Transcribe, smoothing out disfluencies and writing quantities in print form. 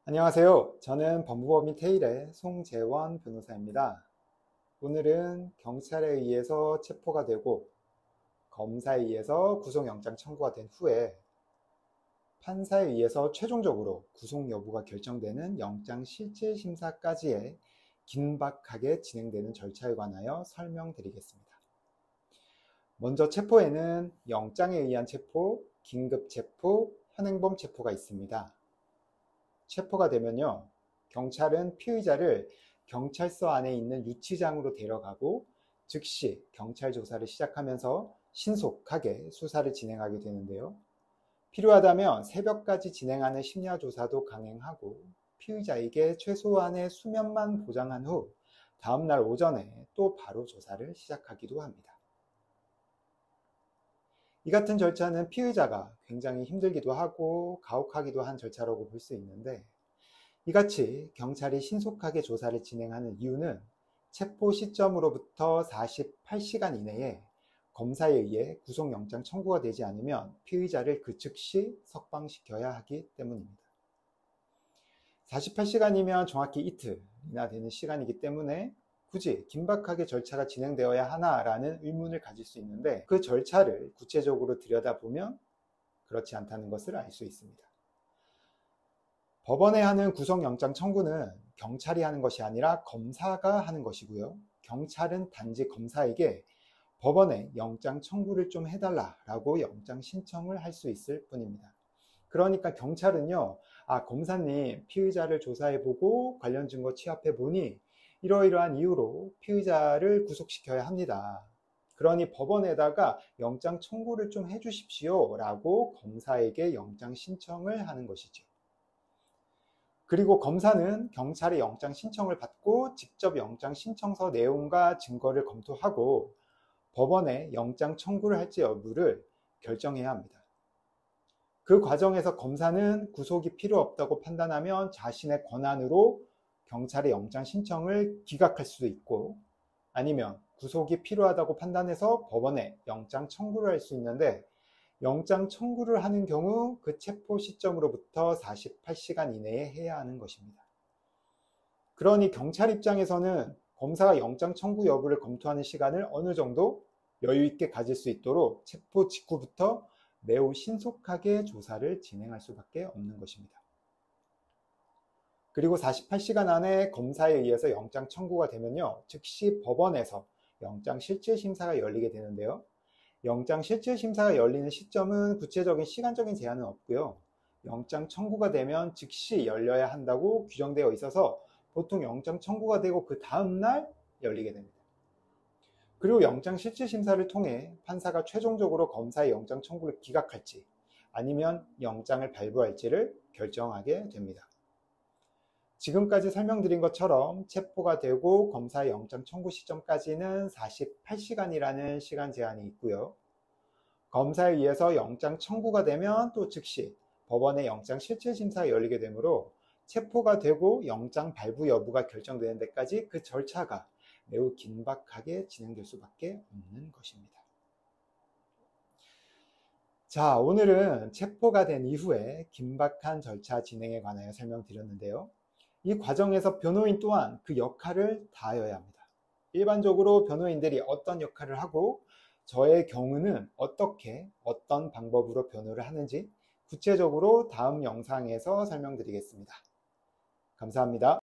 안녕하세요. 저는 법무법인 테일의 송재원 변호사입니다. 오늘은 경찰에 의해서 체포가 되고 검사에 의해서 구속영장 청구가 된 후에 판사에 의해서 최종적으로 구속 여부가 결정되는 영장실질심사까지의 긴박하게 진행되는 절차에 관하여 설명드리겠습니다. 먼저 체포에는 영장에 의한 체포, 긴급체포, 현행범 체포가 있습니다. 체포가 되면요, 경찰은 피의자를 경찰서 안에 있는 유치장으로 데려가고 즉시 경찰 조사를 시작하면서 신속하게 수사를 진행하게 되는데요. 필요하다면 새벽까지 진행하는 심야조사도 강행하고 피의자에게 최소한의 수면만 보장한 후 다음날 오전에 또 바로 조사를 시작하기도 합니다. 이 같은 절차는 피의자가 굉장히 힘들기도 하고 가혹하기도 한 절차라고 볼 수 있는데, 이같이 경찰이 신속하게 조사를 진행하는 이유는 체포 시점으로부터 48시간 이내에 검사에 의해 구속영장 청구가 되지 않으면 피의자를 그 즉시 석방시켜야 하기 때문입니다. 48시간이면 정확히 이틀이나 되는 시간이기 때문에 굳이 긴박하게 절차가 진행되어야 하나라는 의문을 가질 수 있는데, 그 절차를 구체적으로 들여다보면 그렇지 않다는 것을 알 수 있습니다. 법원에 하는 구속영장 청구는 경찰이 하는 것이 아니라 검사가 하는 것이고요. 경찰은 단지 검사에게 법원에 영장 청구를 좀 해달라라고 영장 신청을 할 수 있을 뿐입니다. 그러니까 경찰은요, 검사님 피의자를 조사해보고 관련 증거 취합해보니 이러이러한 이유로 피의자를 구속시켜야 합니다. 그러니 법원에다가 영장 청구를 좀 해주십시오 라고 검사에게 영장 신청을 하는 것이죠. 그리고 검사는 경찰의 영장 신청을 받고 직접 영장 신청서 내용과 증거를 검토하고 법원에 영장 청구를 할지 여부를 결정해야 합니다. 그 과정에서 검사는 구속이 필요 없다고 판단하면 자신의 권한으로 경찰의 영장 신청을 기각할 수도 있고, 아니면 구속이 필요하다고 판단해서 법원에 영장 청구를 할 수 있는데, 영장 청구를 하는 경우 그 체포 시점으로부터 48시간 이내에 해야 하는 것입니다. 그러니 경찰 입장에서는 검사가 영장 청구 여부를 검토하는 시간을 어느 정도 여유 있게 가질 수 있도록 체포 직후부터 매우 신속하게 조사를 진행할 수밖에 없는 것입니다. 그리고 48시간 안에 검사에 의해서 영장 청구가 되면요, 즉시 법원에서 영장 실질심사가 열리게 되는데요. 영장 실질심사가 열리는 시점은 구체적인 시간적인 제한은 없고요. 영장 청구가 되면 즉시 열려야 한다고 규정되어 있어서 보통 영장 청구가 되고 그 다음날 열리게 됩니다. 그리고 영장 실질심사를 통해 판사가 최종적으로 검사의 영장 청구를 기각할지 아니면 영장을 발부할지를 결정하게 됩니다. 지금까지 설명드린 것처럼 체포가 되고 검사의 영장 청구 시점까지는 48시간이라는 시간 제한이 있고요. 검사에 의해서 영장 청구가 되면 또 즉시 법원의 영장 실질심사가 열리게 되므로 체포가 되고 영장 발부 여부가 결정되는 데까지 그 절차가 매우 긴박하게 진행될 수밖에 없는 것입니다. 자, 오늘은 체포가 된 이후에 긴박한 절차 진행에 관하여 설명드렸는데요. 이 과정에서 변호인 또한 그 역할을 다하여야 합니다. 일반적으로 변호인들이 어떤 역할을 하고 저의 경우는 어떤 방법으로 변호를 하는지 구체적으로 다음 영상에서 설명드리겠습니다. 감사합니다.